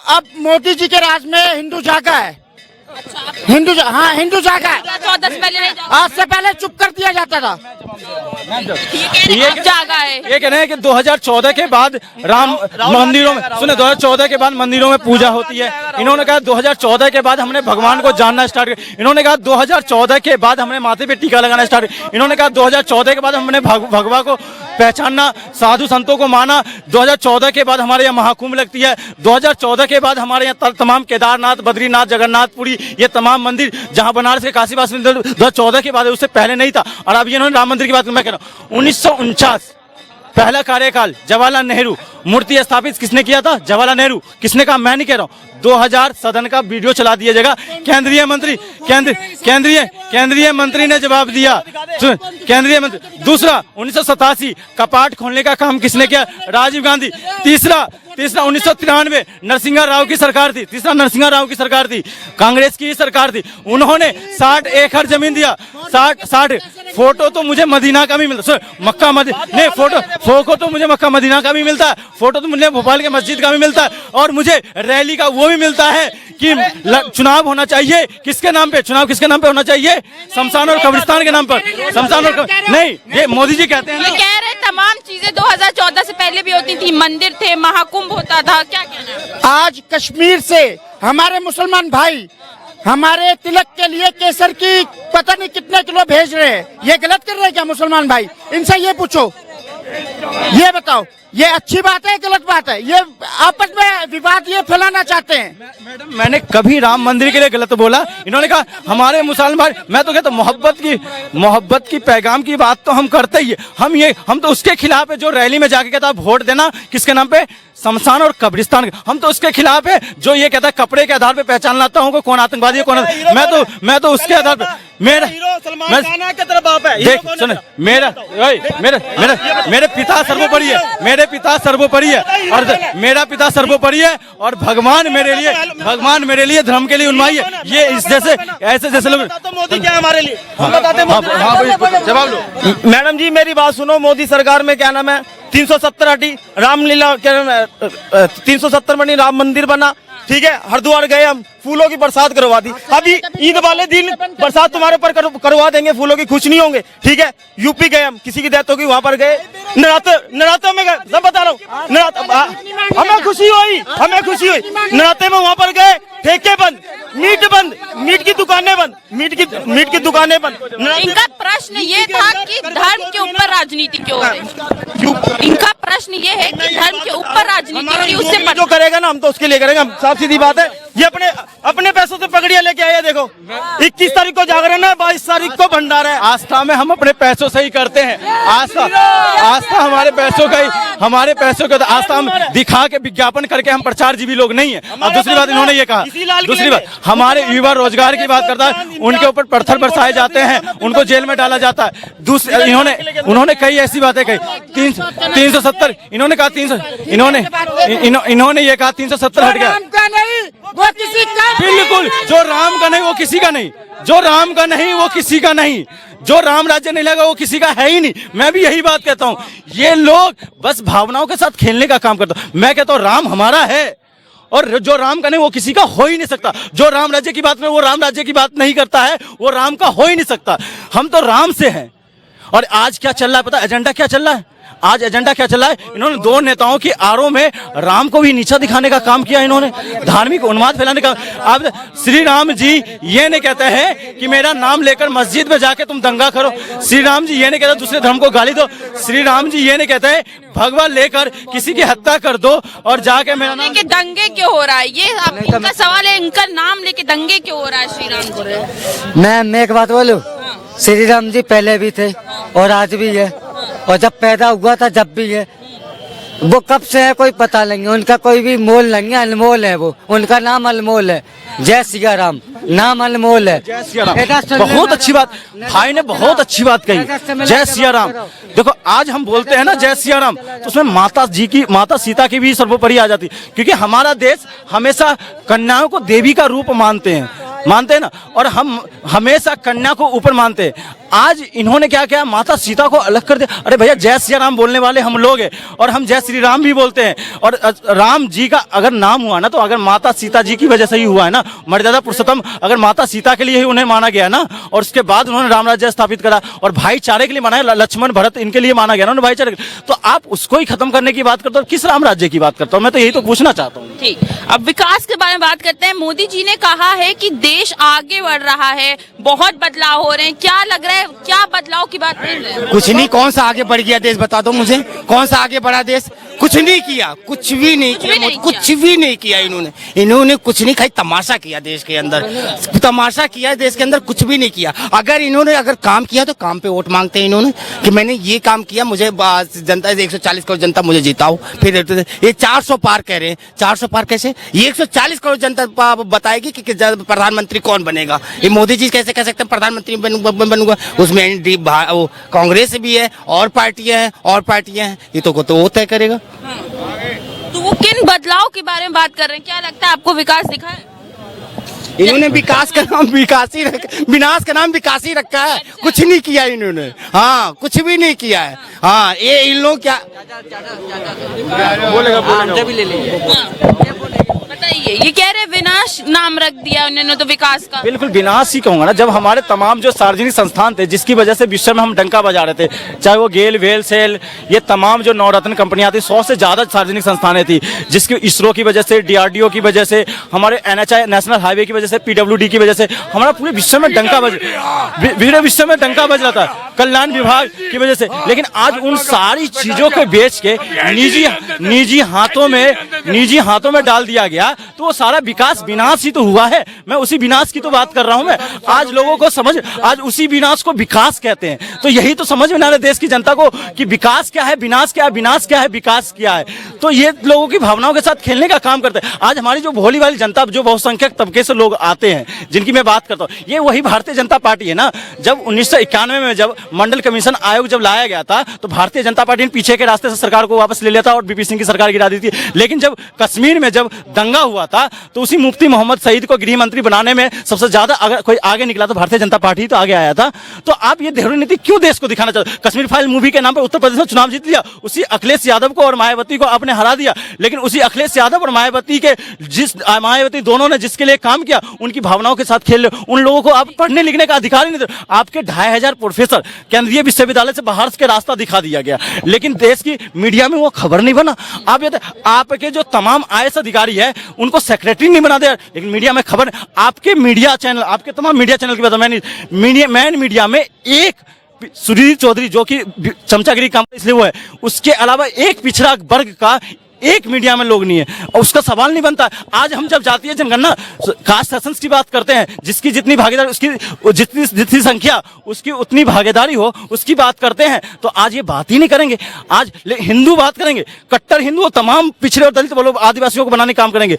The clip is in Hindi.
अब मोदी जी के राज में हिंदू जागा है। हिंदू जागा है। 14 से पहले नहीं जागा। आज से पहले चुप कर दिया जाता था। ये जागा है। ये कह रहे हैं कि 2014 के बाद राम मंदिरों में, सुने, 2014 के बाद मंदिरों में पूजा होती है। इन्होंने कहा 2014 के बाद हमने भगवान को जानना स्टार्ट किया। इन्होंने कहा 2014 के बाद हमने माथे पे टीका लगाना स्टार्ट किया। इन्होंने कहा 2014 के बाद हमने भगवा को पहचानना, साधु संतों को माना। 2014 के बाद हमारे यहाँ महाकुंभ लगती है। 2014 के बाद हमारे यहाँ तमाम केदारनाथ, बद्रीनाथ, जगन्नाथपुरी, ये तमाम मंदिर जहाँ बनारस के काशीवास मंदिर 2014 के बाद, उससे पहले नहीं था। और अब इन्होंने राम मंदिर की बात, मैं कह रहा हूँ 1949 पहला कार्यकाल जवाहरलाल नेहरू, मूर्ति स्थापित किसने किया था? जवाहरलाल नेहरू। किसने कहा? मैं नहीं कह रहा हूँ। 2000 सदन का वीडियो चला दिया जाएगा। केंद्रीय मंत्री ने जवाब दिया। केंद्रीय मंत्री। दूसरा, 1987 कपाट खोलने का काम किसने किया? राजीव गांधी। तीसरा 1993 नरसिंह राव की सरकार थी। नरसिंह राव की सरकार थी, कांग्रेस की सरकार थी। उन्होंने 60 एकड़ जमीन दिया। 60 फोटो तो मुझे मदीना का भी मिलता, मक्का मदीना नहीं, फोटो तो मुझे मक्का मदीना का भी मिलता है। फोटो तो मुझे भोपाल के मस्जिद का भी मिलता है। और मुझे रैली का वो भी मिलता है कि चुनाव होना चाहिए किसके नाम पे? चुनाव किसके नाम पे होना चाहिए? शमशान और कब्रिस्तान के नाम पर। शमशान और नहीं, ये मोदी जी कहते हैं। ये कह रहे तमाम चीजें 2014 से पहले भी होती थी। मंदिर थे, महाकुंभ होता था। क्या कहना है? आज कश्मीर से हमारे मुसलमान भाई हमारे तिलक के लिए केसर की पता नहीं कितने किलो भेज रहे हैं। ये गलत कर रहे हैं क्या मुसलमान भाई? इनसे ये पूछो, ये बताओ, ये अच्छी बात है, गलत बात है? ये आपस में विवाद ये फैलाना चाहते हैं। मैडम, मैंने कभी राम मंदिर के लिए गलत बोला? इन्होंने कहा हमारे मुसलमान भाई, मैं तो कहता मोहब्बत की पैगाम की बात तो हम करते ही है। हम तो उसके खिलाफ है जो रैली में जाके कहता वोट देना किसके नाम पे? शमशान और कब्रिस्तान। हम तो उसके खिलाफ है जो ये कहता है कपड़े के आधार पे पहचान लाता हूँ कौन आतंकवादी है, कौन। मैं तो उसके आधार पे मेरे पिता सर्वोपरि है। मेरे पिता सर्वोपरि है और मेरा पिता सर्वोपरि है। और भगवान मेरे लिए धर्म के लिए उन्माई है। ये इस जैसे ऐसे जैसे लोग। मोदी क्या है हमारे लिए? हम बताते हैं। जवाब लो मैडम जी, मेरी बात सुनो। मोदी सरकार में क्या नाम है, 370 हटी, रामलीला क्या नाम है, 370 बनी, राम मंदिर बना, ठीक है। हरिद्वार गए हम, फूलों की बरसात करवा दी। अभी ईद वाले दिन बरसात तुम्हारे पर करवा देंगे, फूलों की खुश नहीं होंगे, ठीक है। यूपी गए हम, किसी की डेथ होगी, वहां पर गए। नराते में गए, सब बता रहा हूँ। हमें खुशी हुई। नराते में वहां पर गए, ठेके बंद, मीट की दुकानें बंद, मीट की दुकानें बंद। इनका प्रश्न ये था कि धर्म के ऊपर राजनीति क्यों हो रही? इनका प्रश्न ये है कि धर्म के ऊपर राजनीति हो रही, उससे जो करेगा ना हम तो उसके लिए करेंगे। हम साफ सीधी बात है। ये अपने पैसों से पगड़ियां लेके आए। देखो 21 तारीख को जागरण है, 22 तारीख को भंडारा है। आस्था में हम अपने पैसों से ही करते हैं। आस्था हमारे पैसों का आस्था हम दिखा के विज्ञापन करके हम प्रचारजीवी लोग नहीं है। और दूसरी बात इन्होंने ये कहा, दूसरी बात हमारे युवा रोजगार की बात करता है, उनके ऊपर पत्थर बरसाए जाते हैं, उनको जेल में डाला जाता है। दूसरी उन्होंने कई ऐसी बातें कही। 370 इन्होंने कहा, इन्होंने ये कहा 370 हट गया। वो किसी का बिल्कुल, जो राम का नहीं वो किसी का नहीं, जो राम का नहीं वो किसी का नहीं, जो राम राज्य नहीं लगा वो किसी का है ही नहीं। मैं भी यही बात कहता हूँ। ये लोग बस भावनाओं के साथ खेलने का काम करते हैं। मैं कहता हूँ राम हमारा है और जो राम का नहीं वो किसी का हो ही नहीं सकता। जो राम राज्य की बात में वो राम राज्य की बात नहीं करता है वो राम का हो ही नहीं सकता। हम तो राम से हैं। और आज क्या चल रहा है पता? एजेंडा क्या चल रहा है? आज एजेंडा क्या चला है? इन्होंने दो नेताओं की आरोप में राम को भी नीचा दिखाने का काम किया। इन्होंने धार्मिक उन्माद फैलाने का। अब श्री राम जी ये नहीं कहते हैं कि मेरा नाम लेकर मस्जिद में जाके तुम दंगा करो। श्री राम जी ये नहीं कहते दूसरे धर्म को गाली दो। श्री राम जी ये नहीं कहते भगवा लेकर किसी की हत्या कर दो और जाके मेरा नाम लेके दंगे क्यों हो रहा है? ये इनका सवाल है, इनका नाम लेके दंगे क्यों हो रहा है श्री राम जी? मैं एक बात बोलूं, श्री राम जी पहले भी थे और आज भी है और जब पैदा हुआ था जब भी है। वो कब से है कोई पता नहीं, उनका कोई भी मोल नहीं है, अनमोल है वो। उनका नाम अनमोल है। जय सिया राम, नाम अनमोल है। जय सिया राम, बहुत अच्छी बात भाई ने बहुत अच्छी बात कही। जय सिया राम। देखो आज हम बोलते हैं ना जय सिया राम, तो उसमें माता सीता की भी सर्वोपरि आ जाती, क्योंकि हमारा देश हमेशा कन्याओं को देवी का रूप मानते हैं ना, और हम हमेशा कन्या को ऊपर मानते हैं। आज इन्होंने क्या किया, माता सीता को अलग कर दिया। अरे भैया, जय श्री राम बोलने वाले हम लोग हैं और हम जय श्री राम भी बोलते हैं। और राम जी का अगर नाम हुआ ना, तो अगर माता सीता जी की वजह से ही हुआ है ना। मर्यादा पुरुषोत्तम अगर माता सीता के लिए ही उन्हें माना गया ना, और उसके बाद उन्होंने राम राज्य स्थापित करा और भाईचारे के लिए माना है, लक्ष्मण भरत इनके लिए माना गया ना भाईचारे। तो आप उसको ही खत्म करने की बात करते हो, किस राम राज्य की बात करता हूँ मैं? तो यही तो पूछना चाहता हूँ। ठीक, अब विकास के बारे में बात करते हैं। मोदी जी ने कहा है कि देश आगे बढ़ रहा है, बहुत बदलाव हो रहे हैं। क्या लग रहा है, क्या बदलाव की बात कर रहे हैं? कुछ नहीं, कौन सा आगे बढ़ गया देश बता दो मुझे, कौन सा आगे बढ़ा देश? कुछ नहीं किया, कुछ भी नहीं किया, कुछ भी नहीं किया इन्होंने कुछ नहीं, खाली तमाशा किया देश के अंदर, तमाशा किया देश के अंदर, कुछ भी नहीं किया। अगर इन्होंने अगर काम किया तो काम पे वोट मांगते हैं इन्होंने कि मैंने ये काम किया, मुझे जनता 140 करोड़ जनता मुझे जिताओ। फिर ये 400 पार कह रहे हैं, 400 पार कैसे? ये 140 करोड़ जनता बताएगी कि प्रधानमंत्री कौन बनेगा। ये मोदी जी कैसे कह सकते हैं प्रधानमंत्री बनूंगा? उसमें कांग्रेस भी है और पार्टियां हैं, ये तो वो तय करेगा। तो वो किन बदलाव के बारे में बात कर रहे हैं? क्या लगता है आपको विकास दिखा है? इन्होंने विकास का नाम विनाश का नाम विकास ही रखा है, कुछ नहीं किया इन्होंने। हाँ, कुछ भी नहीं किया है। हाँ, ये इन लोग क्या बताइए, ये कह रहे विनाश नाम रख दिया उन्होंने तो विकास का। बिल्कुल विनाश ही कहूंगा ना। जब हमारे तमाम जो सार्वजनिक संस्थान थे, जिसकी वजह से विश्व में हम डंका बजा रहे थे, चाहे वो गेल, वेल, सेल, ये तमाम जो नवरत्न कंपनियां थी, 100 से ज्यादा सार्वजनिक संस्थानें थी, जिसकी इसरो की वजह से, DRDO की वजह से, हमारे NHI नेशनल हाईवे की वजह से, PWD की वजह से हमारा पूरे विश्व में डंका बज रहा था, कल्याण विभाग की वजह से। लेकिन आज उन सारी चीजों को बेच के निजी हाथों में डाल दिया गया, तो वो सारा विकास विनाश ही तो हुआ है। मैं उसी विनाश की तो बात कर रहा हूं। मैं आज लोगों को आज उसी विनाश को विकास कहते हैं। तो यही तो समझ में ना रहा देश की जनता को कि विकास क्या है, विनाश क्या है, विनाश क्या है, विकास क्या है। तो ये लोगों की भावनाओं के साथ खेलने का काम करते हैं। आज हमारी जो भोली वाली जनता, जो बहुसंख्यक तबके से लोग आते हैं, जिनकी मैं बात करता हूँ, ये वही भारतीय जनता पार्टी है ना। जब 1991 में जब मंडल कमीशन आयोग जब लाया गया था, तो भारतीय जनता पार्टी ने पीछे के रास्ते से सरकार को वापस ले लिया था और BP सिंह की सरकार गिरा दी थी। लेकिन जब कश्मीर में जब दंगा हुआ था, तो उसी मुफ्ती मोहम्मद सईद को गृह मंत्री बनाने में सबसे ज्यादा अगर कोई आगे निकला तो भारतीय जनता पार्टी तो आगे आया था। तो आप ये देहरी नीति क्यों देश को दिखाना चाहते? कश्मीर फाइल मूवी के नाम पर उत्तर प्रदेश में चुनाव जीत लिया, उसी अखिलेश यादव को और मायावती को आपने हरा दिया। लेकिन उसी अखिलेश यादव और मायावती दोनों ने जिसके लिए काम किया, उनकी भावनाओं के साथ खेल रहे। उन लोगों को आप पढ़ने लिखने का अधिकार ही नहीं दे। आपके 2500 प्रोफेसर केंद्रीय विश्वविद्यालय से बाहर के रास्ता दिखा दिया गया, लेकिन देश की मीडिया में वो खबर नहीं बना। आपके जो तमाम IAS अधिकारी है, उनको सेक्रेटरी नहीं बना दिया, लेकिन मीडिया में खबर। आपके मीडिया चैनल, आपके तमाम मीडिया चैनल की बात मैन मीडिया में एक सुधीर चौधरी जो कि चमचागिरी काम इसलिए वो है, उसके अलावा एक पिछड़ा वर्ग का एक मीडिया में लोग नहीं है, और उसका सवाल नहीं बनता। आज हम जब जातीय जनगणना कास्ट सेशंस की बात करते हैं, जिसकी जितनी भागीदारी, उसकी जितनी संख्या, उसकी उतनी भागीदारी हो, उसकी बात करते हैं, तो आज ये बात ही नहीं करेंगे। आज हिंदू बात करेंगे, कट्टर हिंदू, तमाम पिछड़े और दलित आदिवासियों को बनाने का काम करेंगे।